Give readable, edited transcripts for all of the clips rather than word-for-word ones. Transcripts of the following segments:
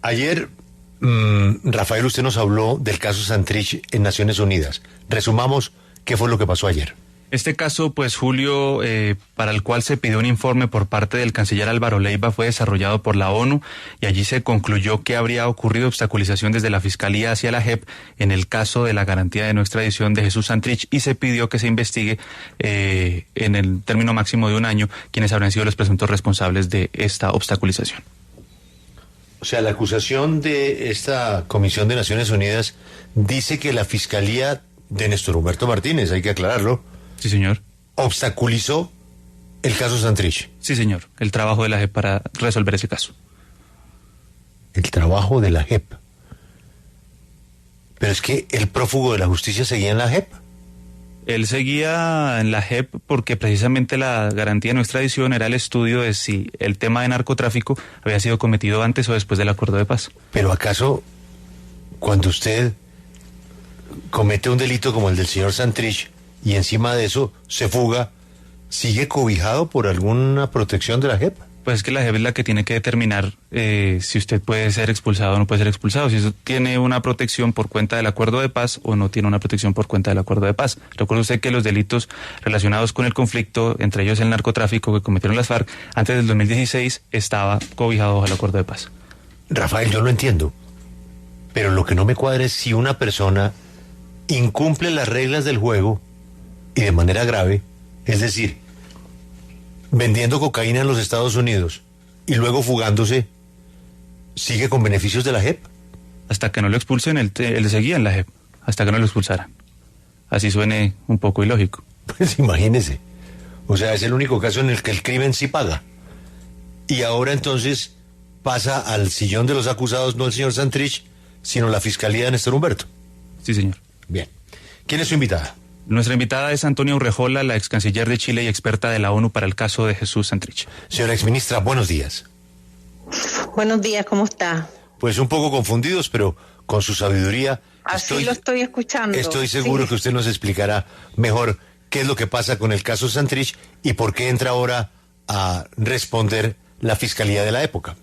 Ayer, Rafael, usted nos habló del caso Santrich en Naciones Unidas. Resumamos qué fue lo que pasó ayer. Este caso, pues Julio, para el cual se pidió un informe por parte del canciller Álvaro Leiva, fue desarrollado por la ONU y allí se concluyó que habría ocurrido obstaculización desde la Fiscalía hacia la JEP en el caso de la garantía de no extradición de Jesús Santrich y se pidió que se investigue en el término máximo de 1 año quiénes habrían sido los presuntos responsables de esta obstaculización. O sea, la acusación de esta Comisión de Naciones Unidas dice que la Fiscalía de Néstor Humberto Martínez, hay que aclararlo, Sí, señor. obstaculizó el caso Santrich. Sí, señor. El trabajo de la JEP para resolver ese caso. El trabajo de la JEP. Pero es que el prófugo de la justicia seguía en la JEP. Él seguía en la JEP porque precisamente la garantía de no extradición era el estudio de si el tema de narcotráfico había sido cometido antes o después del acuerdo de paz. Pero ¿acaso cuando usted comete un delito como el del señor Santrich y encima de eso se fuga, sigue cobijado por alguna protección de la JEP? Pues es que la JEP es la que tiene que determinar si usted puede ser expulsado o no puede ser expulsado, si eso tiene una protección por cuenta del acuerdo de paz o no tiene una protección por cuenta del acuerdo de paz. Recuerde usted que los delitos relacionados con el conflicto, entre ellos el narcotráfico que cometieron las FARC, antes del 2016 estaba cobijado bajo el acuerdo de paz. Rafael, yo lo entiendo, pero lo que no me cuadra es si una persona incumple las reglas del juego y de manera grave, es decir, vendiendo cocaína en los Estados Unidos y luego fugándose, ¿sigue con beneficios de la JEP? Hasta que no lo expulsen, él seguía en la JEP, hasta que no lo expulsaran. Así suene un poco ilógico. Pues imagínese. O sea, es el único caso en el que el crimen sí paga. Y ahora entonces pasa al sillón de los acusados no el señor Santrich, sino la Fiscalía de Néstor Humberto. Sí, señor. Bien. ¿Quién es su invitada? Nuestra invitada es Antonia Urrejola, la ex canciller de Chile y experta de la ONU para el caso de Jesús Santrich. Señora exministra, buenos días. Buenos días, ¿cómo está? Pues un poco confundidos, pero con su sabiduría... Así lo estoy escuchando. Estoy seguro sí. que usted nos explicará mejor qué es lo que pasa con el caso Santrich y por qué entra ahora a responder la Fiscalía de la época.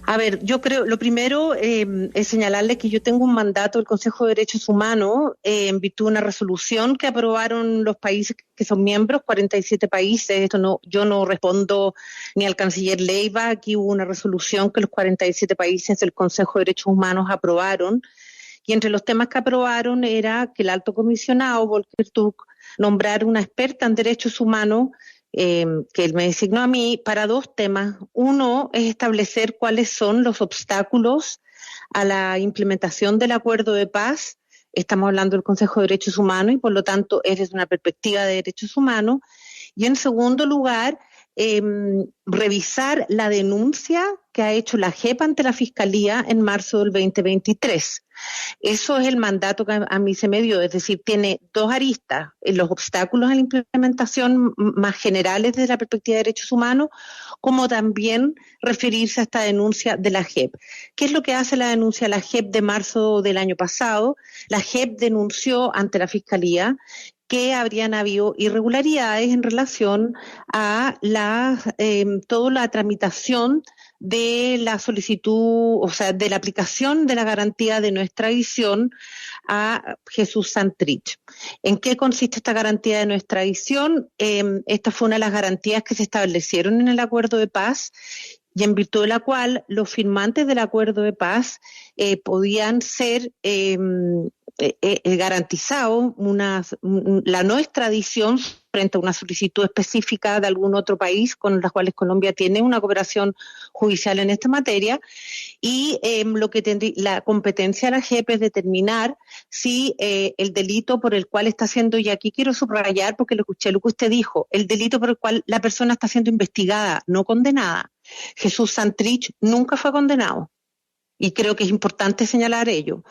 A ver, yo creo, lo primero es señalarle que yo tengo un mandato del Consejo de Derechos Humanos en virtud de una resolución que aprobaron los países que son miembros, 47 países. Esto no, yo no respondo ni al canciller Leiva. Aquí hubo una resolución que los 47 países del Consejo de Derechos Humanos aprobaron. Y entre los temas que aprobaron era que el alto comisionado Volker Turk nombrara una experta en derechos humanos que él me designó a mí para 2 temas. Uno es establecer cuáles son los obstáculos a la implementación del acuerdo de paz. Estamos hablando del Consejo de Derechos Humanos y por lo tanto es desde una perspectiva de derechos humanos. Y en segundo lugar, revisar la denuncia que ha hecho la JEP ante la Fiscalía en marzo del 2023. Eso es el mandato que a mí se me dio, es decir, tiene 2 aristas, los obstáculos a la implementación más generales desde la perspectiva de derechos humanos, como también referirse a esta denuncia de la JEP. ¿Qué es lo que hace la denuncia de la JEP de marzo del año pasado? La JEP denunció ante la Fiscalía que habrían habido irregularidades en relación a toda la tramitación de la solicitud, o sea, de la aplicación de la garantía de no extradición a Jesús Santrich. ¿En qué consiste esta garantía de no extradición? Esta fue una de las garantías que se establecieron en el acuerdo de paz y en virtud de la cual los firmantes del acuerdo de paz podían ser garantizado la no extradición frente a una solicitud específica de algún otro país con las cuales Colombia tiene una cooperación judicial en esta materia y lo que la competencia de la JEP es determinar si el delito por el cual está siendo, y aquí quiero subrayar porque lo escuché lo que usted dijo, el delito por el cual la persona está siendo investigada, no condenada. Jesús Santrich nunca fue condenado. Y creo que es importante señalar ello.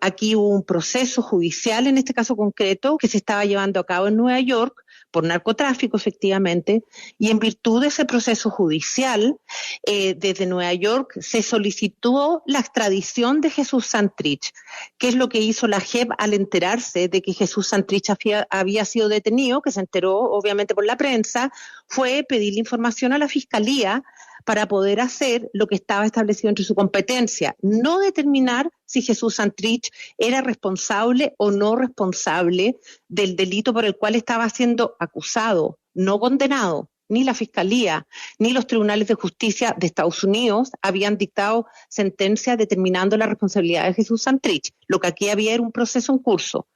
Aquí hubo un proceso judicial, en este caso concreto, que se estaba llevando a cabo en Nueva York por narcotráfico, efectivamente, y en virtud de ese proceso judicial, desde Nueva York se solicitó la extradición de Jesús Santrich. ¿Qué es lo que hizo la JEP al enterarse de que Jesús Santrich había sido detenido, que se enteró obviamente por la prensa? Fue pedirle información a la Fiscalía para poder hacer lo que estaba establecido entre su competencia, no determinar si Jesús Santrich era responsable o no responsable del delito por el cual estaba siendo acusado, no condenado. Ni la Fiscalía, ni los tribunales de justicia de Estados Unidos habían dictado sentencia determinando la responsabilidad de Jesús Santrich. Lo que aquí había era un proceso en curso.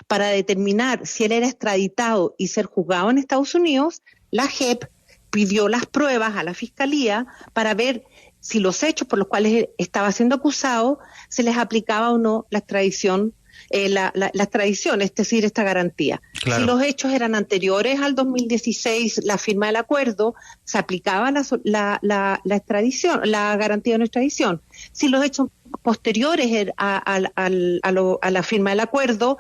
Para determinar si él era extraditado y ser juzgado en Estados Unidos, la JEP pidió las pruebas a la Fiscalía para ver si los hechos por los cuales estaba siendo acusado se les aplicaba o no la extradición. La extradición, es decir, esta garantía. Claro. Si los hechos eran anteriores al 2016, la firma del acuerdo, se aplicaba la extradición, la garantía de no extradición. Si los hechos posteriores a la firma del acuerdo,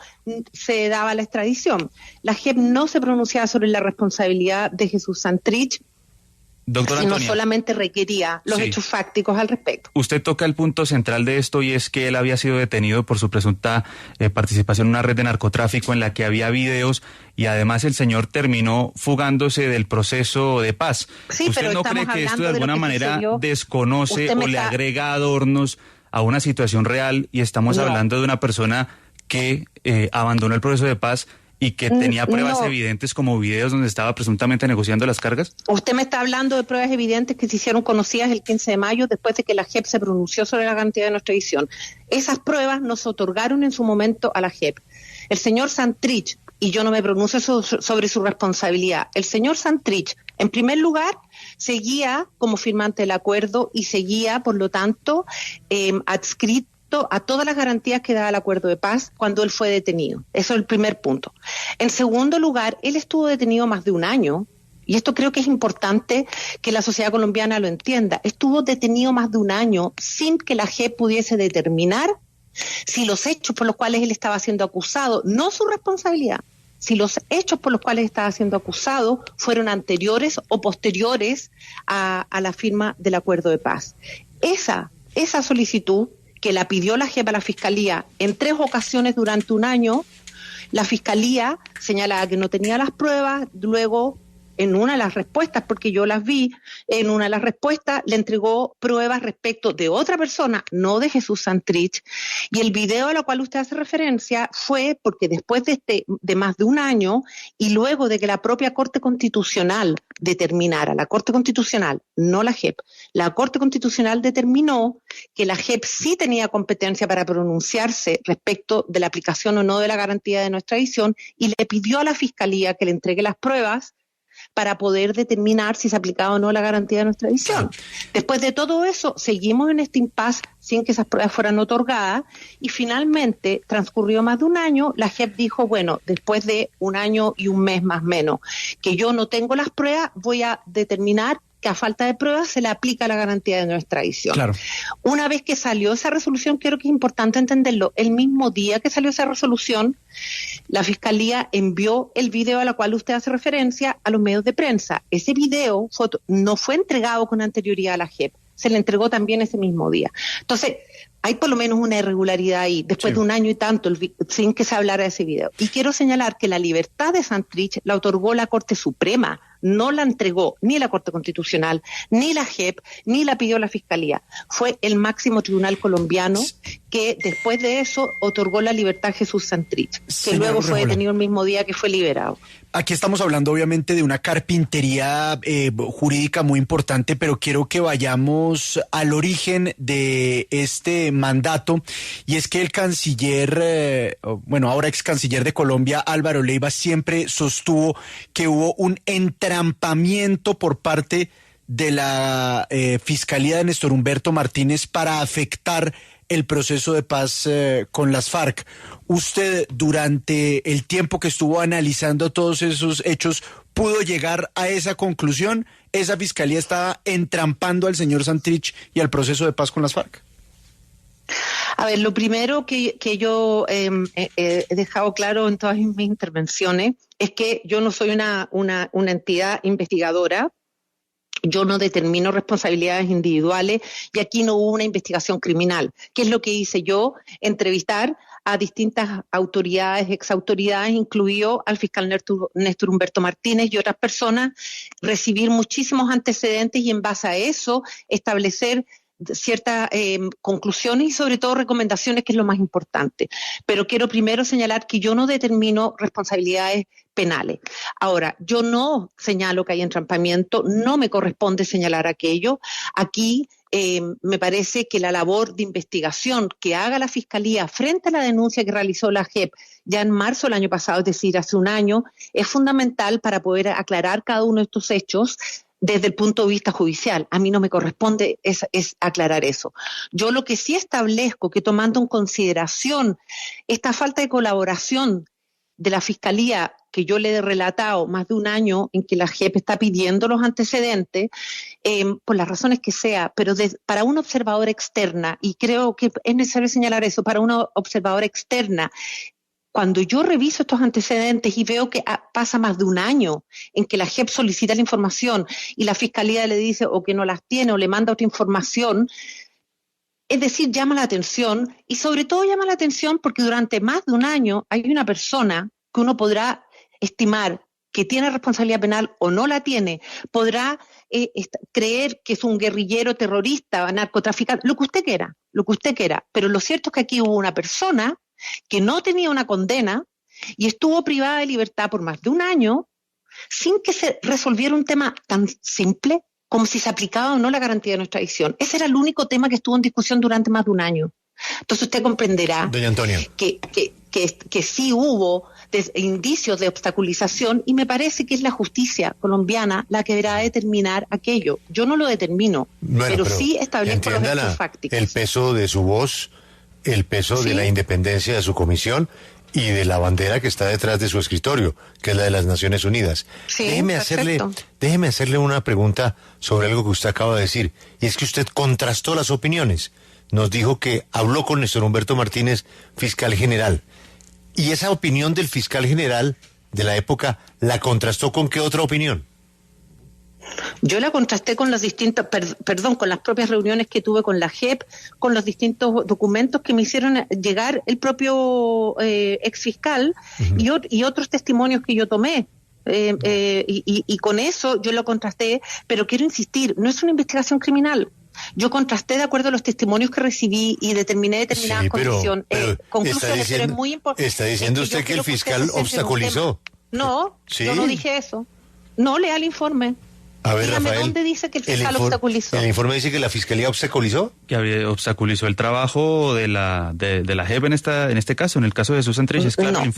se daba la extradición. La JEP no se pronunciaba sobre la responsabilidad de Jesús Santrich, Doctora sino Antonia, solamente requería los hechos fácticos al respecto. Usted toca el punto central de esto y es que él había sido detenido por su presunta participación en una red de narcotráfico en la que había videos y además el señor terminó fugándose del proceso de paz. Sí, ¿Usted no cree que esto de alguna manera desconoce o le agrega adornos a una situación real y estamos hablando de una persona que abandonó el proceso de paz y que tenía pruebas evidentes como videos donde estaba presuntamente negociando las cargas? Usted me está hablando de pruebas evidentes que se hicieron conocidas el 15 de mayo después de que la JEP se pronunció sobre la garantía de no extradición. Esas pruebas no se otorgaron en su momento a la JEP. El señor Santrich, y yo no me pronuncio sobre su responsabilidad, el señor Santrich, en primer lugar, seguía como firmante del acuerdo y seguía, por lo tanto, adscrito a todas las garantías que daba el acuerdo de paz cuando él fue detenido. Eso es el primer punto. En segundo lugar, él estuvo detenido más de un año, y esto creo que es importante que la sociedad colombiana lo entienda. Estuvo detenido más de un año sin que la JEP pudiese determinar si los hechos por los cuales él estaba siendo acusado, no su responsabilidad, si los hechos por los cuales estaba siendo acusado fueron anteriores o posteriores a la firma del acuerdo de paz. Esa solicitud que la pidió la JEP a la Fiscalía en 3 ocasiones durante un año, la Fiscalía señalaba que no tenía las pruebas, luego en una de las respuestas, porque yo las vi, en una de las respuestas le entregó pruebas respecto de otra persona, no de Jesús Santrich, y el video a lo cual usted hace referencia fue porque después de más de un año y luego de que la propia Corte Constitucional determinara, la Corte Constitucional, no la JEP, la Corte Constitucional determinó que la JEP sí tenía competencia para pronunciarse respecto de la aplicación o no de la garantía de no extradición y le pidió a la Fiscalía que le entregue las pruebas para poder determinar si se aplicaba o no la garantía de no extradición. Después de todo eso, seguimos en este impasse sin que esas pruebas fueran otorgadas y finalmente transcurrió más de un año, la JEP dijo, bueno, después de un año y un mes más o menos, que yo no tengo las pruebas, voy a determinar que a falta de pruebas se le aplica la garantía de no extradición. Claro. Una vez que salió esa resolución, creo que es importante entenderlo, el mismo día que salió esa resolución, la Fiscalía envió el video a la cual usted hace referencia a los medios de prensa. Ese video no fue entregado con anterioridad a la JEP, se le entregó también ese mismo día. Entonces, hay por lo menos una irregularidad ahí, después de un año y tanto, sin que se hablara de ese video. Y quiero señalar que la libertad de Santrich la otorgó la Corte Suprema, no la entregó ni la Corte Constitucional, ni la JEP, ni la pidió la Fiscalía. Fue el máximo tribunal colombiano que después de eso otorgó la libertad a Jesús Santrich, que luego fue detenido el mismo día que fue liberado. Aquí estamos hablando obviamente de una carpintería jurídica muy importante, pero quiero que vayamos al origen de este mandato, y es que el canciller, ahora ex canciller de Colombia, Álvaro Leiva, siempre sostuvo que hubo un entrampamiento por parte de la Fiscalía de Néstor Humberto Martínez para afectar el proceso de paz con las FARC. Usted, durante el tiempo que estuvo analizando todos esos hechos, ¿pudo llegar a esa conclusión? ¿Esa fiscalía estaba entrampando al señor Santrich y al proceso de paz con las FARC? A ver, lo primero que yo he dejado claro en todas mis intervenciones es que yo no soy una entidad investigadora. Yo no determino responsabilidades individuales y aquí no hubo una investigación criminal. ¿Qué es lo que hice yo? Entrevistar a distintas autoridades, exautoridades, incluido al fiscal Néstor Humberto Martínez y otras personas, recibir muchísimos antecedentes y en base a eso establecer ciertas conclusiones y sobre todo recomendaciones, que es lo más importante. Pero quiero primero señalar que yo no determino responsabilidades penales. Ahora, yo no señalo que hay entrampamiento, no me corresponde señalar aquello. Aquí me parece que la labor de investigación que haga la Fiscalía frente a la denuncia que realizó la JEP ya en marzo del año pasado, es decir, hace un año, es fundamental para poder aclarar cada uno de estos hechos desde el punto de vista judicial. A mí no me corresponde es aclarar eso. Yo lo que sí establezco, que tomando en consideración esta falta de colaboración de la Fiscalía, que yo le he relatado más de un año en que la JEP está pidiendo los antecedentes, por las razones que sea, pero para una observadora externa, y creo que es necesario señalar eso, para una observadora externa, cuando yo reviso estos antecedentes y veo que pasa más de un año en que la JEP solicita la información y la Fiscalía le dice o que no las tiene o le manda otra información, es decir, llama la atención, y sobre todo llama la atención porque durante más de un año hay una persona que uno podrá estimar que tiene responsabilidad penal o no la tiene, podrá creer que es un guerrillero, terrorista, narcotraficante, lo que usted quiera, pero lo cierto es que aquí hubo una persona que no tenía una condena y estuvo privada de libertad por más de un año sin que se resolviera un tema tan simple como si se aplicaba o no la garantía de no extradición. Ese era el único tema que estuvo en discusión durante más de un año. Entonces usted comprenderá, doña Antonia, que sí hubo indicios de obstaculización, y me parece que es la justicia colombiana la que deberá determinar aquello. Yo no lo determino, pero sí establezco los hechos fácticos. El peso de su voz, el peso de la independencia de su comisión y de la bandera que está detrás de su escritorio, que es la de las Naciones Unidas. Sí, déjeme hacerle una pregunta sobre algo que usted acaba de decir, y es que usted contrastó las opiniones. Nos dijo que habló con Néstor Humberto Martínez, fiscal general, y esa opinión del fiscal general de la época, ¿la contrastó con qué otra opinión? Yo la contrasté con los distintos, con las propias reuniones que tuve con la JEP, con los distintos documentos que me hicieron llegar el propio exfiscal y otros testimonios que yo tomé. Y con eso yo lo contrasté, pero quiero insistir, no es una investigación criminal. Yo contrasté de acuerdo a los testimonios que recibí y determiné determinadas conclusiones. Pero es muy importante. ¿Está diciendo usted que el fiscal obstaculizó? No, yo no dije eso. No, lea el informe. A ver, dígame, Rafael, ¿dónde dice que el fiscal obstaculizó? ¿El informe dice que la fiscalía obstaculizó? Que obstaculizó el trabajo de la JEP en este caso, en el caso de Susan Triches, claro. No,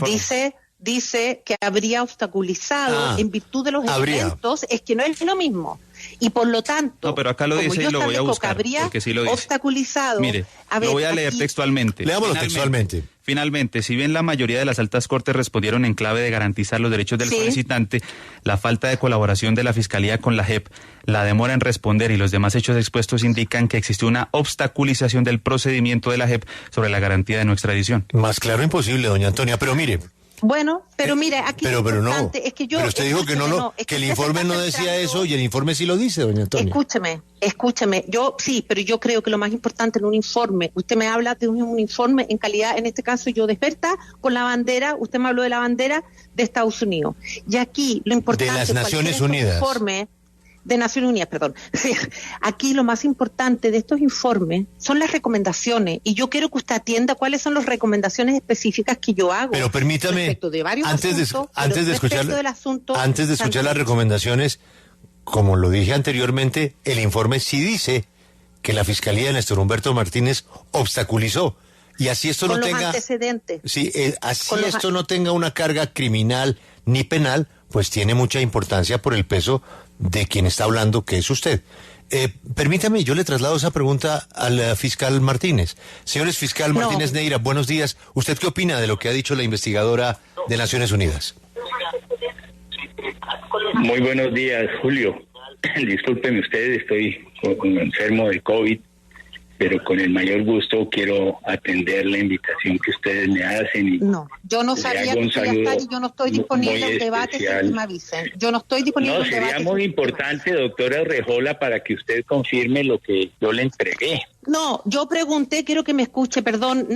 dice que habría obstaculizado en virtud de los elementos, es que no es lo mismo. Y por lo tanto, no, pero acá lo dice y lo voy a buscar, porque sí lo dice. Obstaculizado. Mire, lo voy a leer textualmente. Leámoslo textualmente. Finalmente, si bien la mayoría de las altas cortes respondieron en clave de garantizar los derechos del solicitante, la falta de colaboración de la Fiscalía con la JEP, la demora en responder y los demás hechos expuestos indican que existió una obstaculización del procedimiento de la JEP sobre la garantía de no extradición. Más claro imposible, doña Antonia, pero mire. Bueno, pero mire, aquí pero no, es que yo... Pero usted dijo que que el informe no decía eso y el informe sí lo dice, doña Antonia. Escúcheme, pero yo creo que lo más importante en un informe, usted me habla de un informe en calidad, en este caso yo de experta, con la bandera, usted me habló de la bandera de Estados Unidos. Y aquí lo importante... De las Naciones Unidas. De Naciones Unidas, perdón. Aquí lo más importante de estos informes son las recomendaciones, y yo quiero que usted atienda cuáles son las recomendaciones específicas que yo hago. Pero permítame, antes de escuchar las recomendaciones, como lo dije anteriormente, el informe sí dice que la Fiscalía de Néstor Humberto Martínez obstaculizó. Y así esto no tenga antecedentes. Sí, esto no tenga una carga criminal ni penal, pues tiene mucha importancia por el peso de quien está hablando, que es usted. Permítame, yo le traslado esa pregunta al fiscal Martínez. Señores fiscal Martínez Neira, buenos días. ¿Usted qué opina de lo que ha dicho la investigadora de Naciones Unidas? Muy buenos días, Julio. Discúlpeme usted, estoy enfermo de COVID. pero con el mayor gusto quiero atender la invitación que ustedes me hacen. Y no, yo no sabía que iba a estar y yo no estoy disponible a un debate sin que me avisen. Yo no estoy disponible a un debate. No, sería muy importante, doctora Urrejola, para que usted confirme lo que yo le entregué. No, yo pregunté, quiero que me escuche, perdón,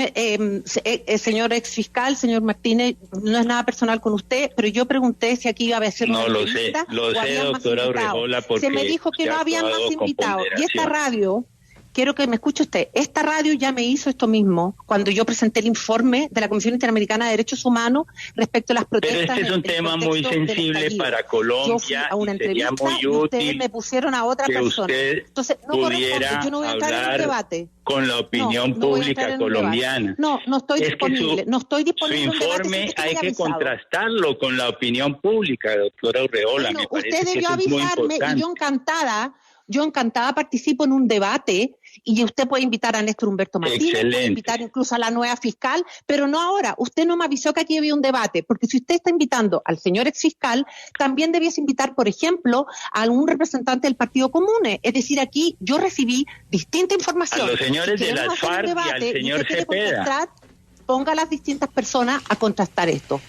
señor exfiscal, señor Martínez, no es nada personal con usted, pero yo pregunté si aquí iba a haber una entrevista. No, lo sé, doctora Urrejola, porque se me dijo que no había más invitados. Y esta radio, quiero que me escuche usted, esta radio ya me hizo esto mismo cuando yo presenté el informe de la Comisión Interamericana de Derechos Humanos respecto a las protestas. Pero este es un tema muy sensible para Colombia. Yo fui a una entrevista muy y ustedes me pusieron a otra persona. Entonces, no corresponde, yo no voy a entrar en un debate. Con la opinión pública colombiana. No estoy disponible. No estoy disponible. Su informe hay que contrastarlo con la opinión pública, doctora Urrejola. Bueno, usted debió avisarme y yo encantada participo en un debate y usted puede invitar a Néstor Humberto Martínez, puede invitar incluso a la nueva fiscal, pero no ahora. Usted no me avisó que aquí había un debate, porque si usted está invitando al señor exfiscal, también debiese invitar, por ejemplo, a algún representante del Partido Comune. Es decir, aquí yo recibí distinta información. A los señores de las FARC y al señor Cepeda. Ponga a las distintas personas a contrastar esto.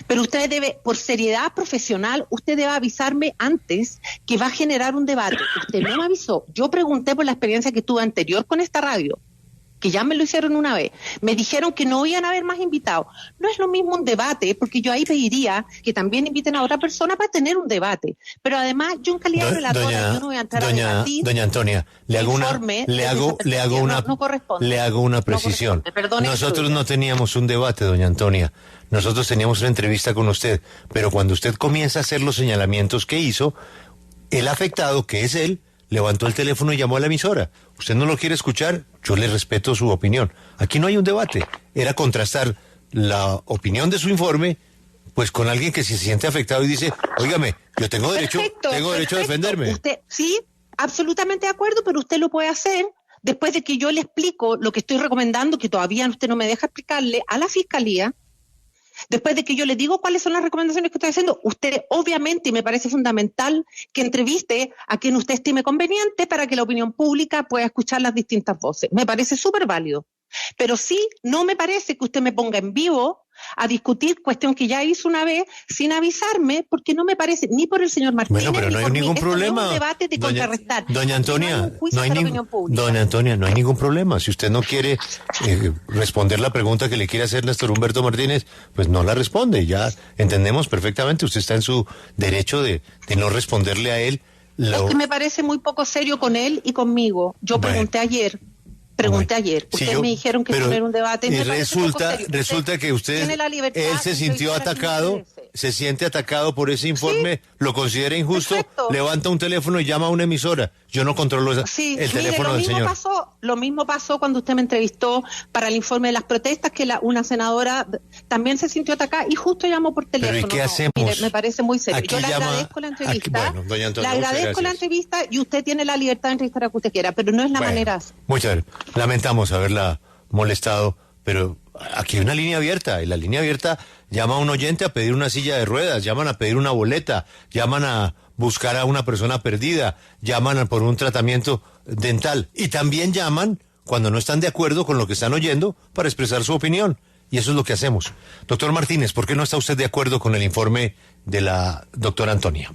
Pero usted debe, por seriedad profesional, usted debe avisarme antes que va a generar un debate. Usted no me avisó. Yo pregunté por la experiencia que tuve anterior con esta radio, que ya me lo hicieron una vez. Me dijeron que no iban a haber más invitados. No es lo mismo un debate, porque yo ahí pediría que también inviten a otra persona para tener un debate. Pero además, yo en calidad de relatora, yo no voy a entrar a debatir. Doña Antonia, le hago una precisión. Nosotros no teníamos un debate, doña Antonia. Nosotros teníamos una entrevista con usted, pero cuando usted comienza a hacer los señalamientos que hizo, el afectado, que es él, levantó el teléfono y llamó a la emisora. Usted no lo quiere escuchar, yo le respeto su opinión. Aquí no hay un debate, era contrastar la opinión de su informe pues con alguien que se siente afectado y dice, óigame, yo tengo derecho a defenderme. Usted, sí, absolutamente de acuerdo, pero usted lo puede hacer después de que yo le explico lo que estoy recomendando, que todavía usted no me deja explicarle a la Fiscalía. Después de que yo le digo cuáles son las recomendaciones que estoy haciendo, usted obviamente, y me parece fundamental, que entreviste a quien usted estime conveniente para que la opinión pública pueda escuchar las distintas voces. Me parece súper válido. Pero sí, no me parece que usted me ponga en vivo a discutir cuestión que ya hizo una vez sin avisarme, porque no me parece ni por el señor Martínez. Bueno, pero no hay ningún problema. No es un debate de contrarrestar. Doña Antonia, doña Antonia, no hay ningún problema. Si usted no quiere responder la pregunta que le quiere hacer Néstor Humberto Martínez, pues no la responde. Ya entendemos perfectamente. Usted está en su derecho de no responderle a él. Es que me parece muy poco serio con él y conmigo. Yo pregunté ayer. Ustedes me dijeron que no era un debate. Y resulta que él se sintió atacado, se siente atacado por ese informe, lo considera injusto, perfecto. Levanta un teléfono y llama a una emisora. Yo no controlo el teléfono del señor. Lo mismo pasó cuando usted me entrevistó para el informe de las protestas, que una senadora también se sintió atacada y justo llamó por teléfono. ¿Pero y qué hacemos? Mire, me parece muy serio. Yo le agradezco la entrevista. Doña Antonia, le agradezco la entrevista y usted tiene la libertad de entrevistar a que usted quiera, pero no es la manera. Muchas gracias. Lamentamos haberla molestado, pero aquí hay una línea abierta, y la línea abierta llama a un oyente a pedir una silla de ruedas, llaman a pedir una boleta, llaman a buscar a una persona perdida, llaman por un tratamiento dental, y también llaman cuando no están de acuerdo con lo que están oyendo para expresar su opinión, y eso es lo que hacemos. Doctor Martínez, ¿por qué no está usted de acuerdo con el informe de la doctora Antonia?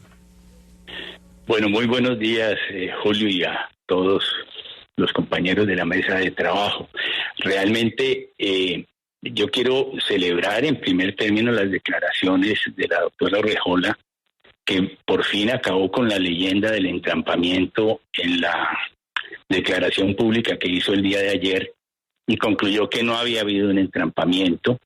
Bueno, muy buenos días, Julio, y a todos los compañeros de la mesa de trabajo. Realmente yo quiero celebrar en primer término las declaraciones de la doctora Urrejola, que por fin acabó con la leyenda del entrampamiento en la declaración pública que hizo el día de ayer y concluyó que no había habido un entrampamiento.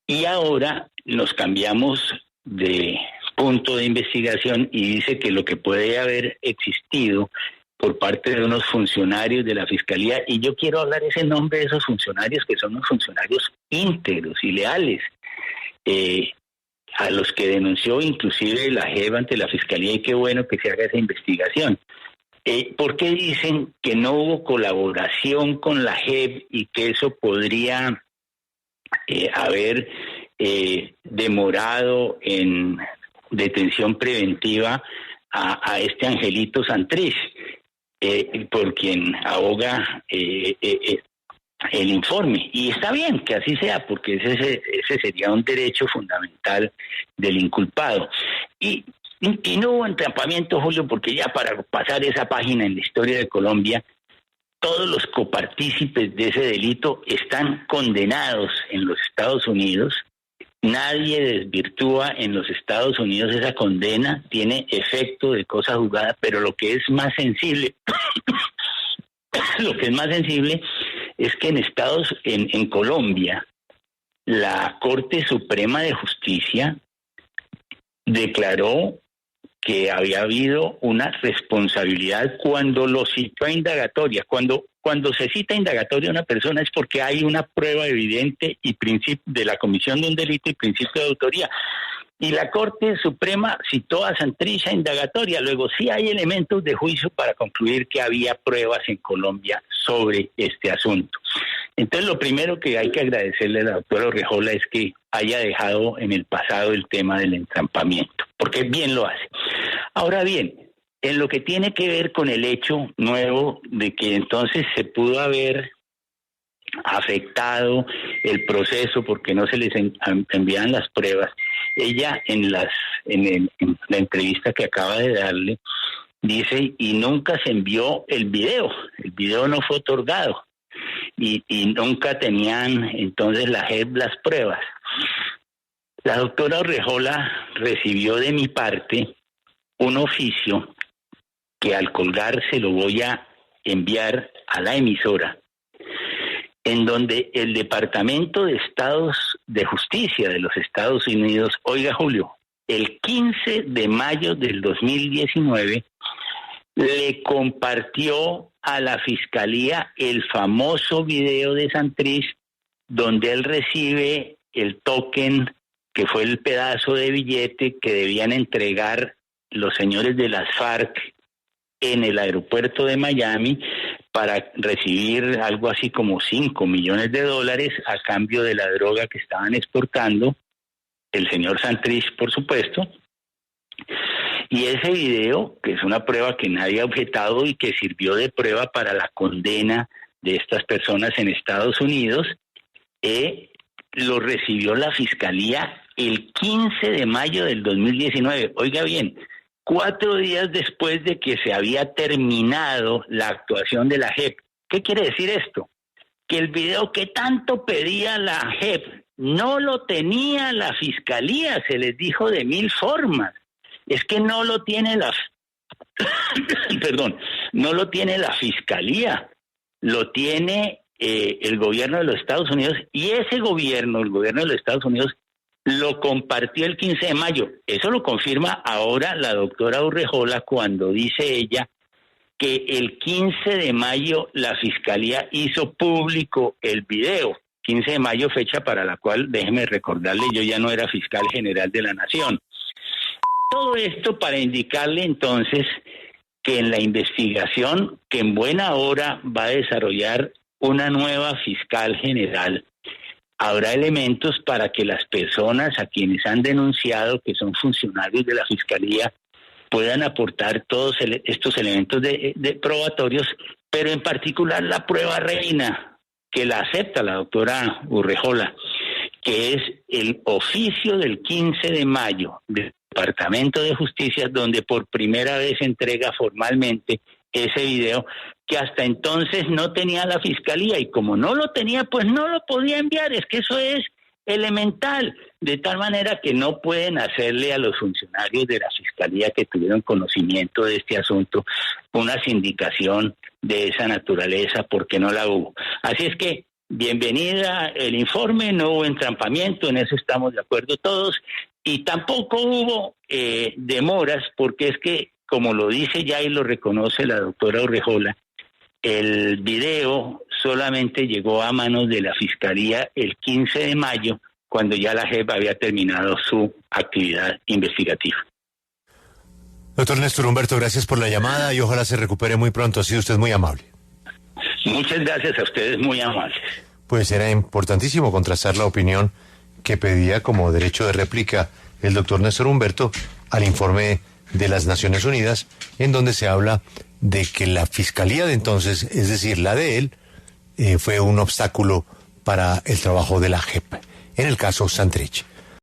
Y ahora nos cambiamos de punto de investigación y dice que lo que puede haber existido por parte de unos funcionarios de la Fiscalía, y yo quiero hablar ese nombre de esos funcionarios, que son unos funcionarios íntegros y leales, a los que denunció inclusive la JEP ante la Fiscalía, y qué bueno que se haga esa investigación. ¿Por qué dicen que no hubo colaboración con la JEP y que eso podría haber demorado en detención preventiva a este Angelito Santrich? por quien aboga el informe. Y está bien que así sea, porque ese sería un derecho fundamental del inculpado. Y no hubo entrampamiento, Julio, porque ya para pasar esa página en la historia de Colombia, todos los copartícipes de ese delito están condenados en los Estados Unidos. Nadie desvirtúa en los Estados Unidos esa condena, tiene efecto de cosa juzgada, pero lo que es más sensible, es que en Colombia, la Corte Suprema de Justicia declaró que había habido una responsabilidad cuando lo citó a indagatoria. Cuando se cita a indagatoria a una persona es porque hay una prueba evidente y principio de la comisión de un delito y principio de autoría. Y la Corte Suprema citó a Santrich a indagatoria. Luego sí hay elementos de juicio para concluir que había pruebas en Colombia sobre este asunto. Entonces, lo primero que hay que agradecerle a la doctora Urrejola es que haya dejado en el pasado el tema del entrampamiento, porque bien lo hace. Ahora bien, en lo que tiene que ver con el hecho nuevo de que entonces se pudo haber afectado el proceso porque no se les envían las pruebas, ella en la entrevista que acaba de darle dice, y nunca se envió el video no fue otorgado. Y nunca tenían entonces la JEP las pruebas. La doctora Urrejola recibió de mi parte un oficio que al colgar se lo voy a enviar a la emisora, en donde el Departamento de Estados de Justicia de los Estados Unidos, oiga Julio, el 15 de mayo del 2019 le compartió a la Fiscalía el famoso video de Santrich, donde él recibe el token, que fue el pedazo de billete que debían entregar los señores de las FARC en el aeropuerto de Miami para recibir algo así como $5 millones a cambio de la droga que estaban exportando, el señor Santrich, por supuesto. Y ese video, que es una prueba que nadie ha objetado y que sirvió de prueba para la condena de estas personas en Estados Unidos, lo recibió la Fiscalía el 15 de mayo del 2019. Oiga bien, 4 días después de que se había terminado la actuación de la JEP. ¿Qué quiere decir esto? Que el video que tanto pedía la JEP no lo tenía la Fiscalía, se les dijo de 1000 formas. Es que no lo tiene no lo tiene la Fiscalía, lo tiene el gobierno de los Estados Unidos, y ese gobierno, el gobierno de los Estados Unidos, lo compartió el 15 de mayo. Eso lo confirma ahora la doctora Urrejola cuando dice ella que el 15 de mayo la Fiscalía hizo público el video. 15 de mayo, fecha para la cual, déjeme recordarle, yo ya no era fiscal general de la Nación. Todo esto para indicarle entonces que en la investigación que en buena hora va a desarrollar una nueva fiscal general, habrá elementos para que las personas a quienes han denunciado que son funcionarios de la Fiscalía puedan aportar todos estos elementos de probatorios, pero en particular la prueba reina, que la acepta la doctora Urrejola, que es el oficio del 15 de mayo del Departamento de Justicia, donde por primera vez entrega formalmente ese video que hasta entonces no tenía la Fiscalía, y como no lo tenía, pues no lo podía enviar. Es que eso es elemental, de tal manera que no pueden hacerle a los funcionarios de la Fiscalía que tuvieron conocimiento de este asunto una sindicación de esa naturaleza, porque no la hubo. Así es que bienvenida el informe, no hubo entrampamiento, en eso estamos de acuerdo todos, y tampoco hubo demoras, porque es que, como lo dice ya y lo reconoce la doctora Urrejola, el video solamente llegó a manos de la Fiscalía el 15 de mayo, cuando ya la JEP había terminado su actividad investigativa. Doctor Néstor Humberto, gracias por la llamada y ojalá se recupere muy pronto. Ha sido usted muy amable. Muchas gracias a ustedes, muy amables. Pues era importantísimo contrastar la opinión que pedía como derecho de réplica el doctor Néstor Humberto al informe de las Naciones Unidas, en donde se habla de que la fiscalía de entonces, es decir, la de él, fue un obstáculo para el trabajo de la JEP, en el caso Santrich.